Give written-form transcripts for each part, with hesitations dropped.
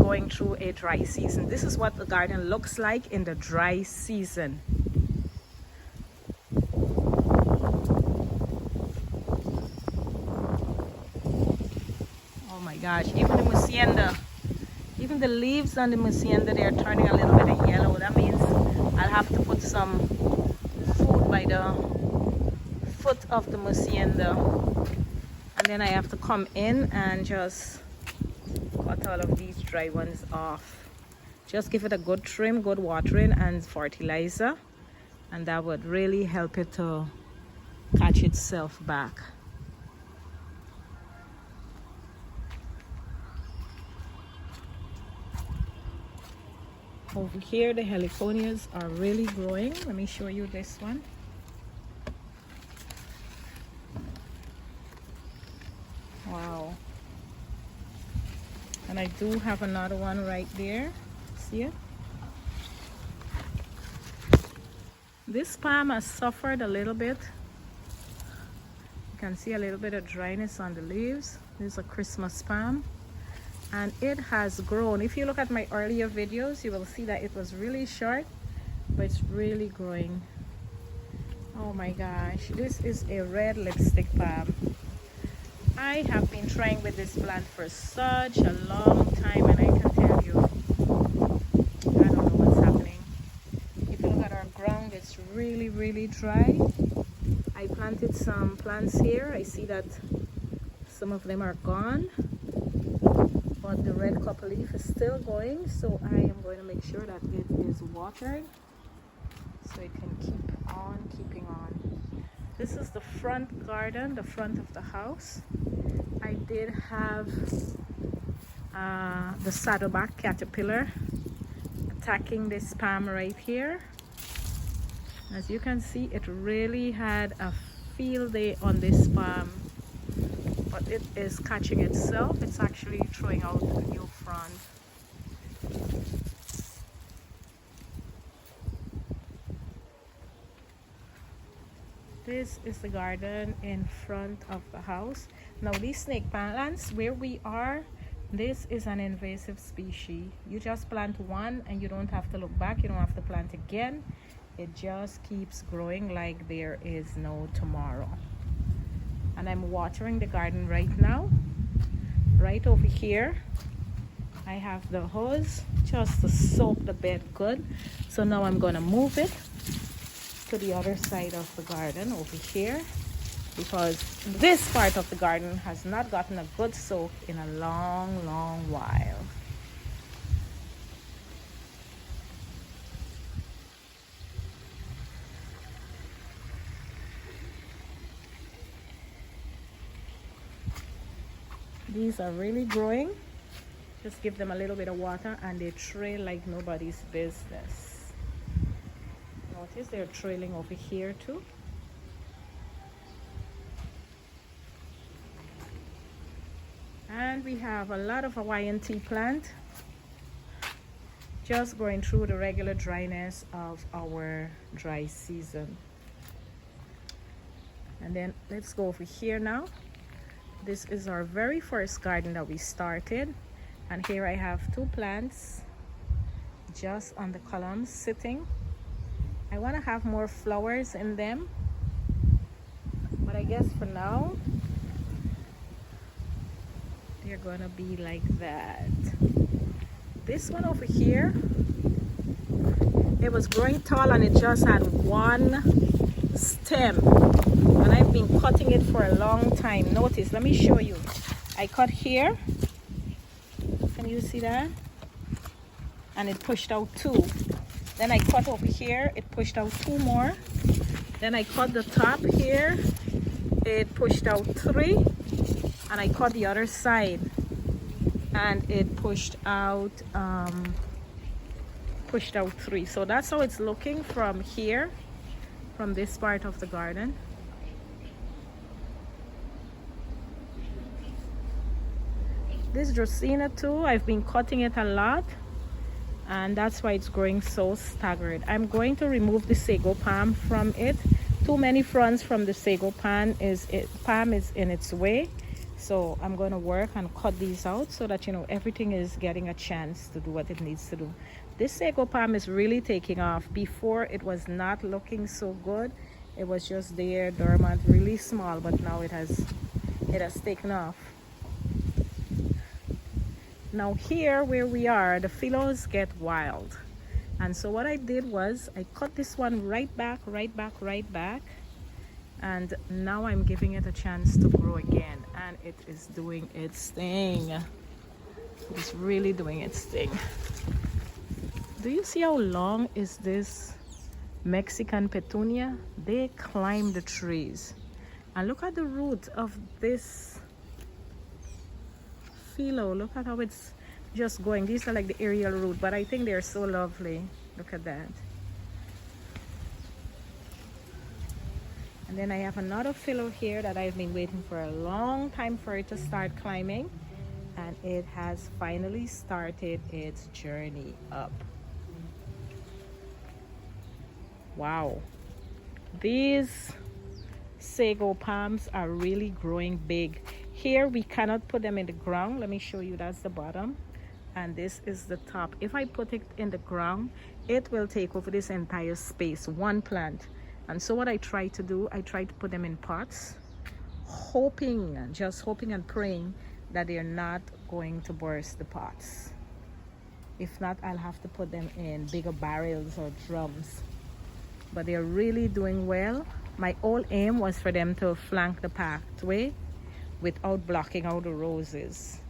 going through a dry season. This is what the garden looks like in the dry season. Oh my gosh, even the Musienda, even the leaves on the Musienda, they're turning a little bit of yellow. That means I'll have to put some food by the foot of the Musienda. And then I have to come in and just cut all of these dry ones off. Just give it a good trim, good watering and fertilizer, and that would really help it to catch itself back. Over here the heliconias are really growing. Let me show you this one. Wow. And I do have another one right there. See it? This palm has suffered a little bit. You can see a little bit of dryness on the leaves. This is a Christmas palm. And it has grown. If you look at my earlier videos, you will see that it was really short, but it's really growing. Oh my gosh, this is a red lipstick palm. I have been trying with this plant for such a long time, and I can tell you, I don't know what's happening. If you look at our ground, it's really, really dry. I planted some plants here. I see that some of them are gone, but the red couple leaf is still going, so I am going to make sure that it is watered so it can keep on keeping on. This is the front garden, the front of the house. I did have the saddleback caterpillar attacking this palm right here. As you can see, it really had a field day on this palm, but it is catching itself. It's actually throwing out a new frond. This is the garden in front of the house. Now these snake plants where we are, this is an invasive species. You just plant one and you don't have to look back. You don't have to plant again. It just keeps growing like there is no tomorrow. And I'm watering the garden right now. Right over here I have the hose just to soak the bed good. So now I'm going to move it to the other side of the garden over here, because this part of the garden has not gotten a good soak in a long while. These are really growing. Just give them a little bit of water and they trail like nobody's business. Notice they're trailing over here too. And we have a lot of Hawaiian tea plant just going through the regular dryness of our dry season. And then let's go over here now. This is our very first garden that we started, and here I have two plants just on the columns sitting. I want to have more flowers in them, but I guess for now they're gonna be like that. This one over here, it was growing tall and it just had one stem, and I've been cutting it for a long time. Notice, let me show you. I cut here, can you see that? And it pushed out two. Then I cut over here, it pushed out two more. Then I cut the top here, it pushed out three. And I cut the other side and it pushed out three. So that's how it's looking from here, from this part of the garden. This Dracaena too, I've been cutting it a lot, and that's why it's growing so staggered. I'm going to remove the sago palm from it. Too many fronds from the sago palm is in its way, So I'm going to work and cut these out so that, you know, everything is getting a chance to do what it needs to do. This sago palm is really taking off. Before, it was not looking so good. It was just there, dormant, really small, but now it has taken off. Now here where we are, the phyllos get wild. And so what I did was I cut this one right back. And now I'm giving it a chance to grow again. And it is doing its thing. It's really doing its thing. Do you see how long is this Mexican petunia? They climb the trees. And look at the root of this phyllo. Look at how it's just going. These are like the aerial root, but I think they're so lovely. Look at that. And then I have another phyllo here that I've been waiting for a long time for it to start climbing, and it has finally started its journey up. Wow, these sago palms are really growing big. Here we cannot put them in the ground. Let me show you. That's the bottom and this is the top. If I put it in the ground, it will take over this entire space, one plant. And so what I try to do, I try to put them in pots, just hoping and praying that they're not going to burst the pots. If not, I'll have to put them in bigger barrels or drums. But they're really doing well. My whole aim was for them to flank the pathway without blocking out the roses.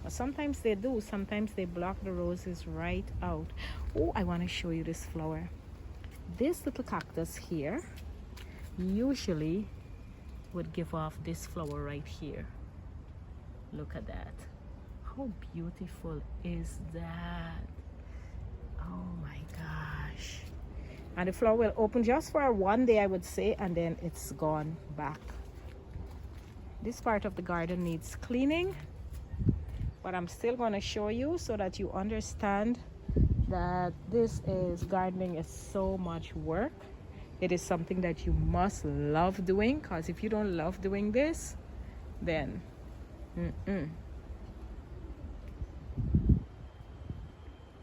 But sometimes they do. Sometimes they block the roses right out. Oh, I want to show you this flower. This little cactus here usually would give off this flower right here. Look at that. How beautiful is that? Oh my gosh. And the flower will open just for one day, I would say, and then it's gone back. This part of the garden needs cleaning, but I'm still going to show you so that you understand that gardening is so much work. It is something that you must love doing, because if you don't love doing this, then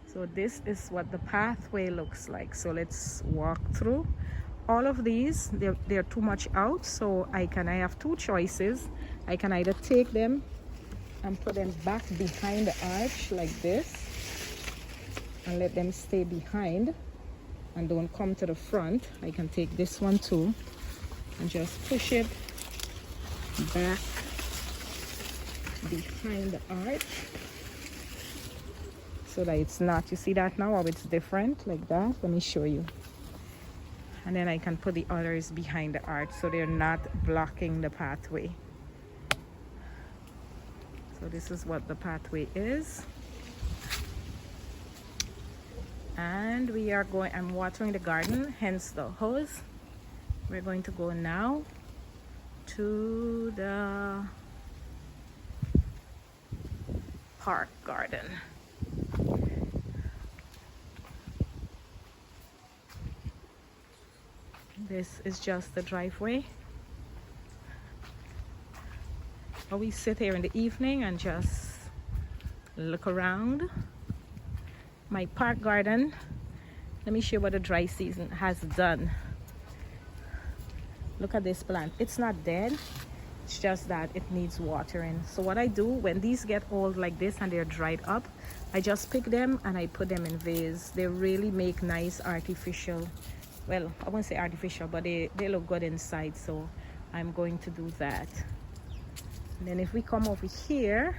So this is what the pathway looks like. So let's walk through. All of these, they're too much out, so I have two choices. I can either take them and put them back behind the arch like this and let them stay behind and don't come to the front. I can take this one too and just push it back behind the arch so that it's not, you see that now, how it's different like that? Let me show you. And then I can put the others behind the arch so they're not blocking the pathway. So this is what the pathway is. And we are going, I'm watering the garden, hence the hose. We're going to go now to the park garden. This is just the driveway. We sit here in the evening and just look around. My park garden, let me show you what the dry season has done. Look at this plant. It's not dead, it's just that it needs watering. So what I do when these get old like this and they're dried up, I just pick them and I put them in vase. They really make nice artificial, well, I won't say artificial, but they look good inside, so I'm going to do that. And then if we come over here,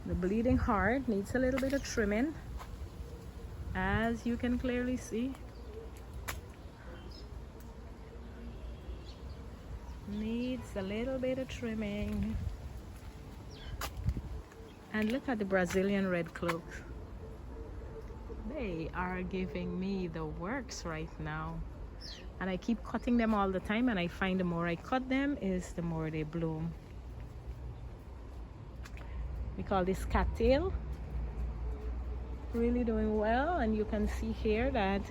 the bleeding heart needs a little bit of trimming, as you can clearly see. Needs a little bit of trimming. And look at the Brazilian red cloak. They are giving me the works right now. And I keep cutting them all the time, and I find the more I cut them is the more they bloom. We call this cattail. Really doing well, and you can see here that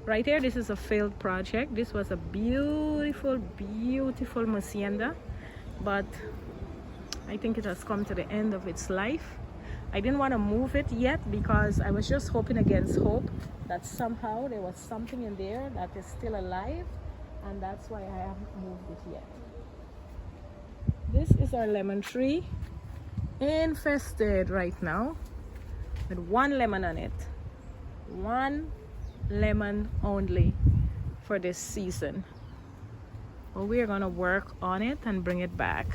right here, this is a failed project. This was a beautiful, beautiful Hacienda but I think it has come to the end of its life. I didn't want to move it yet because I was just hoping against hope that somehow there was something in there that is still alive, and that's why I haven't moved it yet. This is our lemon tree, infested right now with one lemon on it. One lemon only for this season. But we're gonna work on it and bring it back.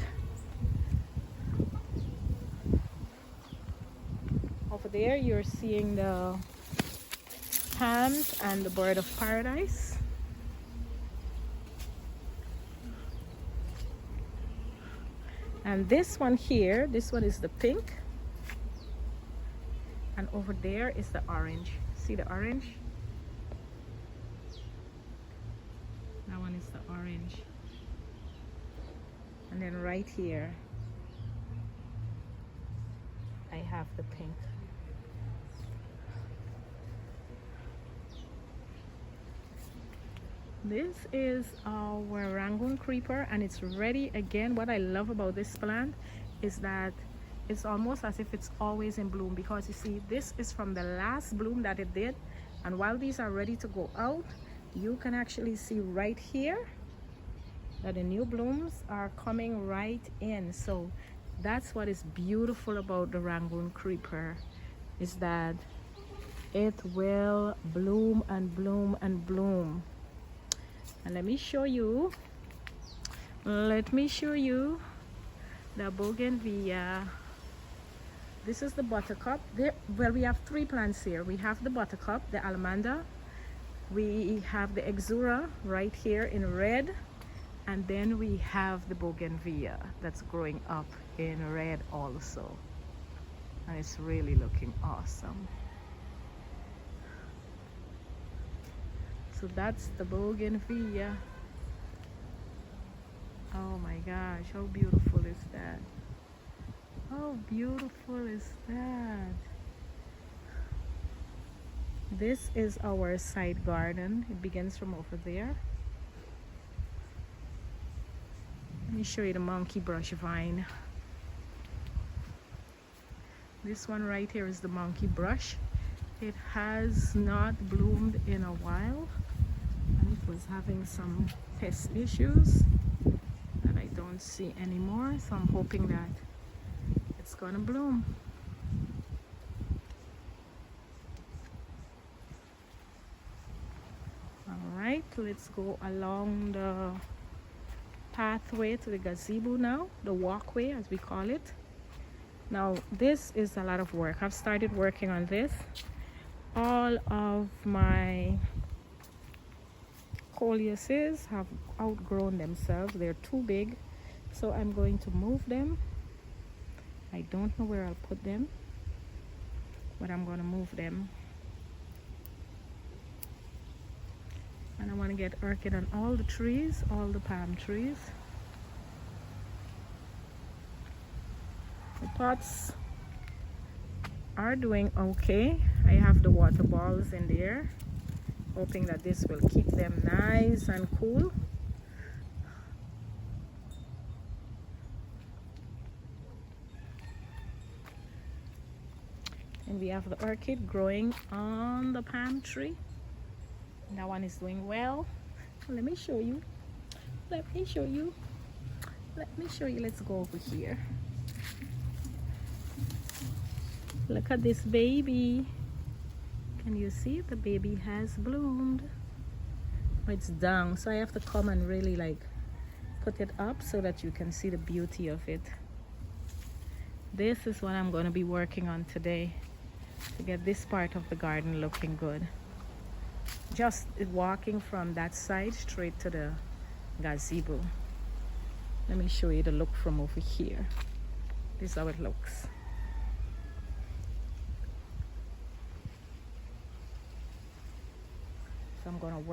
Over there you're seeing the palms and the bird of paradise. And this one here, this one is the pink, and over there is the orange. See the orange? That one is the orange. And then right here I have the pink. This is our Rangoon creeper, and it's ready again. What I love about this plant is that it's almost as if it's always in bloom, because you see this is from the last bloom that it did, and while these are ready to go out, you can actually see right here that the new blooms are coming right in. So that's what is beautiful about the Rangoon creeper, is that it will bloom and bloom and bloom. And let me show you the bougainvillea. This is the buttercup. Well, we have three plants here. We have the buttercup, the almanda, we have the exura right here in red, and then we have the bougainvillea that's growing up in red also, and it's really looking awesome. So that's the bougainvillea. Oh my gosh, how beautiful is that? How beautiful is that? This is our side garden. It begins from over there. Let me show you the monkey brush vine. This one right here is the monkey brush. It has not bloomed in a while, and it was having some pest issues that I don't see anymore, so I'm hoping that it's gonna bloom. All right, let's go along the pathway to the gazebo now, the walkway as we call it. Now this is a lot of work. I've started working on this. All of my coleuses have outgrown themselves. They're too big, so I'm going to move them. I don't know where I'll put them, but I'm going to move them. And I want to get orchid on all the trees, all the palm trees. The pots are doing okay. I have the water balls in there, hoping that this will keep them nice and cool. And we have the orchid growing on the palm tree. That one is doing well. Let me show you. Let me show you. Let me show you. Let's go over here. Look at this baby. Can you see? The baby has bloomed. It's down, so I have to come and really like put it up so that you can see the beauty of it. This is what I'm going to be working on today to get this part of the garden looking good. Just walking from that side straight to the gazebo. Let me show you the look from over here. This is how it looks. So I'm going to work